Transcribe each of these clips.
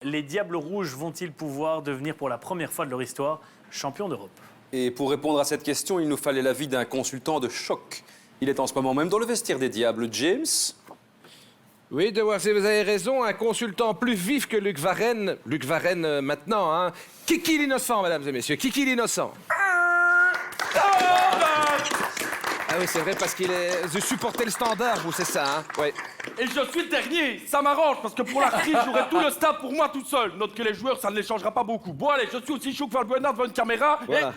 Les Diables Rouges vont-ils pouvoir devenir pour la première fois de leur histoire champions d'Europe? Et pour répondre à cette question, il nous fallait l'avis d'un consultant de choc. Il est en ce moment même dans le vestiaire des Diables. James? Oui, De Warsay, vous avez raison. Un consultant plus vif que Luc Varenne. Luc Varenne, maintenant, hein. Kiki l'innocent, mesdames et messieurs. Kiki l'innocent. Ah oui, c'est vrai, parce qu'il est... Vous supportez le Standard, vous, c'est ça, hein? Oui. Et je suis le dernier, ça m'arrange, parce que pour la reprise, j'aurai tout le staff pour moi tout seul. Note que les joueurs, ça ne les changera pas beaucoup. Bon, allez, je suis aussi chaud que Valbuena devant une caméra. Voilà.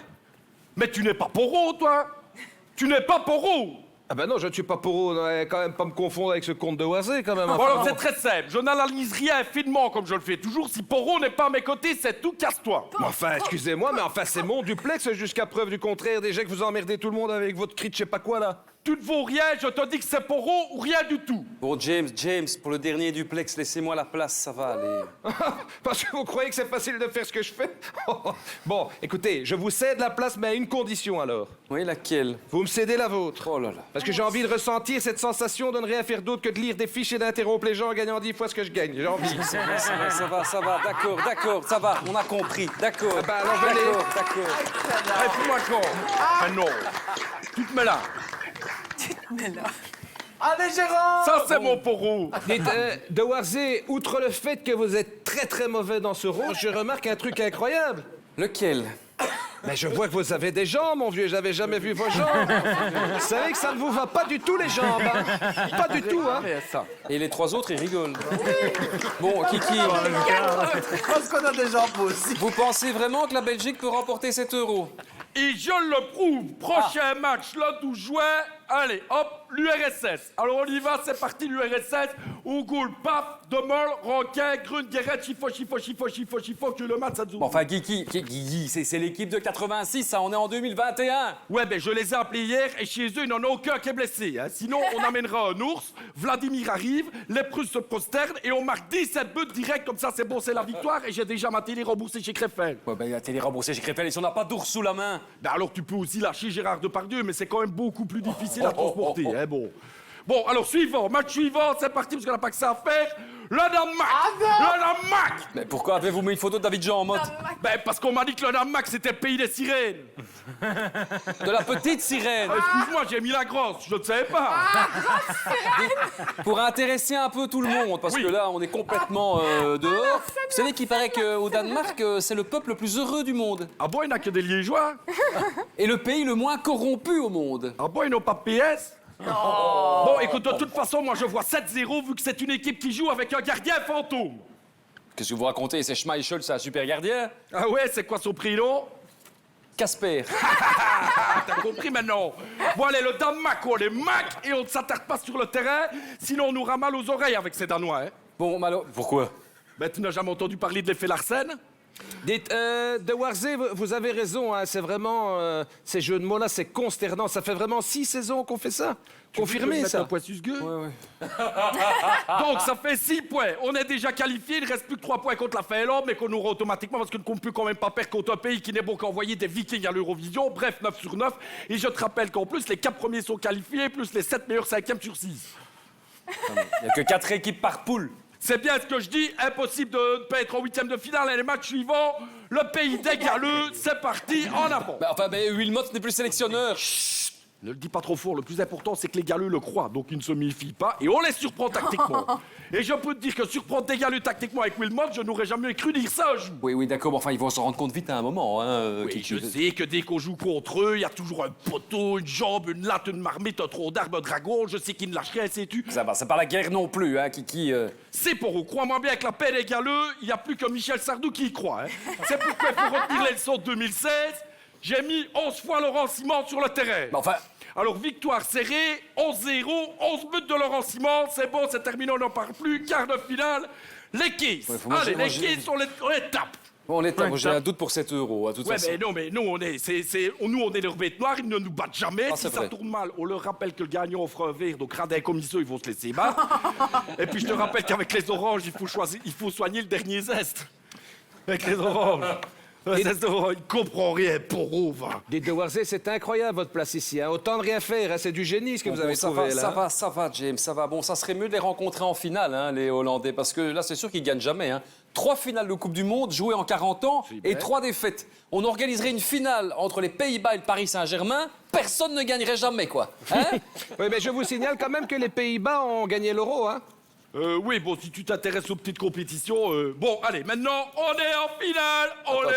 Mais tu n'es pas Poro, toi. Tu n'es pas Poro. Ah ben non, je ne suis pas pour quand même pas me confondre avec ce comte de Warsay, quand même. Bon, alors c'est très simple. Je n'analyse rien finement comme je le fais toujours. Si Poro n'est pas à mes côtés, c'est tout, casse-toi. Enfin, excusez-moi, mais enfin, c'est mon duplex jusqu'à preuve du contraire. Déjà que vous emmerdez tout le monde avec votre cri de je sais pas quoi, là. Tu ne vaux rien, je te dis que c'est Poro ou rien du tout. Bon, James, pour le dernier duplex, laissez-moi la place, ça va aller. Parce que vous croyez que c'est facile de faire ce que je fais? Bon, écoutez, je vous cède la place, mais à une condition, alors. Oui, laquelle? Vous me cédez la vôtre. Oh là là. Parce que j'ai envie de ressentir cette sensation de ne rien faire d'autre que de lire des fiches et d'interrompre les gens en gagnant 10 fois ce que je gagne. J'ai envie. Ça va, d'accord, ça va, on a compris, d'accord. Ah bah alors, venez. D'accord. Allez, fous-moi le con. Ah non. Tu te mets là. Allez, Jérôme! Ça, c'est mon Poro. Dites, De Warsay, outre le fait que vous êtes très très mauvais dans ce rôle, je remarque un truc incroyable. Lequel? Mais je vois que vous avez des jambes, mon vieux. J'avais jamais vu vos jambes. Vous savez que ça ne vous va pas du tout, les jambes. Hein? Pas du tout, hein? Et les trois autres, ils rigolent. Bon, Kiki, Parce qu'on a des jambes aussi. vous pensez vraiment que la Belgique peut remporter cet euro? Et je le prouve. Prochain match, le 12 juin. Allez, hop, l'URSS. Alors on y va, c'est parti, l'URSS. On goal, paf, Demol, Rankin, Grun, Guéret, Chifo, que le match, ça te Bon, enfin, Kiki, c'est l'équipe de 86, ça, on est en 2021. Ouais, ben je les ai appelés hier et chez eux, il n'en a aucun qui est blessé. Hein. Sinon, on amènera un ours, Vladimir arrive, les Prusses se prosternent et on marque 17 buts direct, comme ça c'est bon, c'est la victoire et j'ai déjà ma télé remboursée chez Krefeld. Ouais, ben, la télé remboursée chez Krefeld, et si on n'a pas d'ours sous la main? Ben alors tu peux aussi lâcher Gérard Depardieu, mais c'est quand même beaucoup plus difficile à transporter, hein, bon. Bon, alors suivant, match suivant, c'est parti parce qu'on n'a pas que ça à faire. Le Danemark! Le Danemark! Mais pourquoi avez-vous mis une photo de David Jean en mode? Ben parce qu'on m'a dit que le Danemark c'était le pays des sirènes. De la petite sirène. Excuse-moi, j'ai mis la grosse, je ne savais pas. Pour intéresser un peu tout le monde, parce que là, on est complètement dehors. Vous savez qu'il paraît qu'au Danemark, c'est le peuple le plus heureux du monde. Ah bon, il n'a que des liégeois? Et le pays le moins corrompu au monde. Ah bon, ils n'ont pas de PS? Bon, écoute, de toute façon, moi je vois 7-0 vu que c'est une équipe qui joue avec un gardien fantôme. Qu'est-ce que vous racontez? C'est Schmeichel, c'est un super gardien? Ah ouais, c'est quoi son prénom? Casper. T'as compris maintenant? Bon, allez, le Danemark, on les mac et on ne s'attarde pas sur le terrain, sinon on nous aura mal aux oreilles avec ces Danois, hein? Bon, malo... Pourquoi? Ben, tu n'as jamais entendu parler de l'effet Larsen? Dites, De Warsay, vous avez raison, hein, c'est vraiment... ces jeux de mots-là, c'est consternant. Ça fait vraiment 6 saisons qu'on fait ça. Confirmé, ça. Un point susgueux? Ouais. Donc, ça fait 6 points. On est déjà qualifié. Il ne reste plus que 3 points contre la Finlande, mais qu'on aura automatiquement parce qu'on ne peut quand même pas perdre contre un pays qui n'est bon qu'envoyer des Vikings à l'Eurovision. Bref, 9 sur 9. Et je te rappelle qu'en plus, les 4 premiers sont qualifiés, plus les 7 meilleurs 5e sur 6. Il n'y a que 4 équipes par poule. C'est bien ce que je dis. Impossible de ne pas être en 8e de finale. Et les matchs suivants, le pays des galeux, c'est parti, en avant. Wilmot n'est plus sélectionneur. Ne le dis pas trop fort, le plus important c'est que les galeux le croient, donc ils ne se méfient pas et on les surprend tactiquement. Et je peux te dire que surprendre des galeux tactiquement avec Wilmot, je n'aurais jamais cru dire ça un jour. Oui, d'accord, mais enfin, ils vont s'en rendre compte vite à un moment, hein. Oui, je sais que dès qu'on joue contre eux, il y a toujours un poteau, une jambe, une latte, une marmite, un tronc d'arbre, un dragon, je sais qu'ils ne lâchent rien, sais-tu. Ça va, c'est pas la guerre non plus, hein, Kiki. C'est pour eux, crois-moi bien que la paix des galeux, il n'y a plus que Michel Sardou qui y croit. Hein. C'est pourquoi il faut retenir les leçons de 2016, j'ai mis 11 fois Laurent Simon sur le terrain. Mais enfin... Alors, victoire serrée, 11-0, 11 buts de Laurent Simon, c'est bon, c'est terminé, on n'en parle plus, quart de finale, les Kiss. Ouais, Allez, les Kiss, on les tape. Bon, on est temps, j'ai un doute pour cet euro, à toute façon. Mais nous, on est leur bête noire, ils ne nous battent jamais. Ah, si c'est ça vrai. tourne mal, on leur rappelle que le gagnant offre un verre, donc radin comme ils vont se laisser battre. Et puis, je te rappelle qu'avec les oranges, il faut soigner le dernier zeste. Avec les oranges. Il comprend rien, Poro, va. Dites, De Warsay, c'est incroyable, votre place ici. Hein. Autant de rien faire, hein. C'est du génie, ce que vous avez trouvé, là. Ça va, James, ça va. Bon, ça serait mieux de les rencontrer en finale, hein, les Hollandais, parce que là, c'est sûr qu'ils gagnent jamais, hein. 3 finales de Coupe du Monde jouées en 40 ans Super. et 3 défaites. On organiserait une finale entre les Pays-Bas et le Paris Saint-Germain. Personne ne gagnerait jamais, quoi. Hein? Oui, mais je vous signale quand même que les Pays-Bas ont gagné l'Euro, hein. Oui, bon, si tu t'intéresses aux petites compétitions... Bon, allez, maintenant, on est en finale.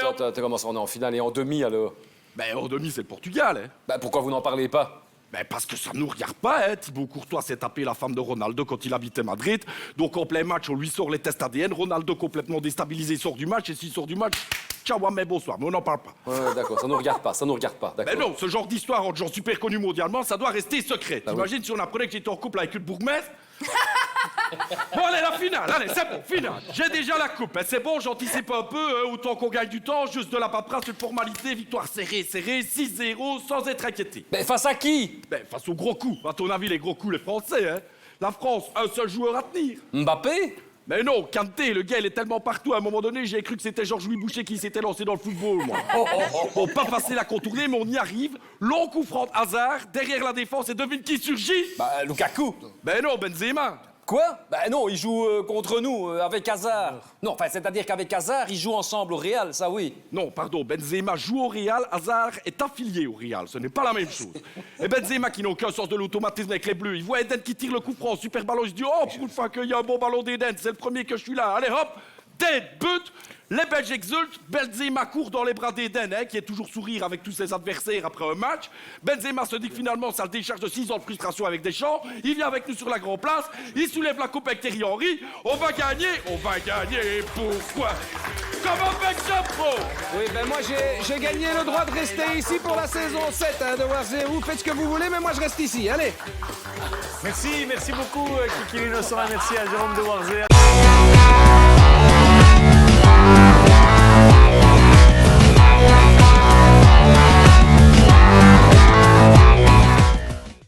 Attends, comment ça, on est en finale et en demi, alors? Ben, en demi, c'est le Portugal, hein. Bah, pourquoi vous n'en parlez pas? Ben parce que ça nous regarde pas, hein. Thibaut Courtois s'est tapé la femme de Ronaldo quand il habitait Madrid. Donc en plein match, on lui sort les tests ADN. Ronaldo complètement déstabilisé sort du match. Et s'il sort du match, ciao, mais bonsoir. Mais on n'en parle pas. Ouais, d'accord, ça nous regarde pas, d'accord. Ben non, ce genre d'histoire entre gens super connus mondialement, ça doit rester secret. T'imagines si on apprenait que j'étais en couple avec une bourgmestre? Bon, allez, la finale, allez, c'est bon, finale. J'ai déjà la coupe, hein, c'est bon, j'anticipe un peu, hein, autant qu'on gagne du temps, juste de la paperasse, une formalité, victoire serrée, 6-0, sans être inquiété. Mais face à qui? Ben, face aux gros coups. À ton avis, les gros coups, les Français, hein? La France, un seul joueur à tenir. Mbappé? Mais non, Kanté, le gars, il est tellement partout, à un moment donné, j'ai cru que c'était Georges-Louis Boucher qui s'était lancé dans le football, moi. Bon, pas facile à contourner, mais on y arrive. Long coup franc Hazard, derrière la défense, et devine qui surgit? Bah, Lukaku. Ben non, Benzema. Quoi? Bah non, il joue contre nous, avec Hazard. Non, enfin, c'est-à-dire qu'avec Hazard, ils jouent ensemble au Real, ça oui. Non, pardon, Benzema joue au Real, Hazard est affilié au Real, ce n'est pas la même chose. Et Benzema, qui n'a aucun sens de l'automatisme avec les Bleus, il voit Eden qui tire le coup franc, super ballon, il se dit « Oh, pour une fois qu'il y a un bon ballon d'Eden, c'est le premier que je suis là, allez hop !» Tête, but, les Belges exultent, Benzema court dans les bras d'Eden, hein, qui est toujours sourire avec tous ses adversaires après un match. Benzema se dit que finalement, ça le décharge de 6 ans de frustration avec Deschamps. Il vient avec nous sur la Grand Place, il soulève la coupe avec Thierry Henry. On va gagner, pourquoi? Comme avec Pro. Oui, ben moi, j'ai gagné le droit de rester ici pour la saison 7, hein, de Warzé. Vous faites ce que vous voulez, mais moi, je reste ici, allez. Merci beaucoup, Kiki l'Innocent, et merci à Jérôme de Warzé.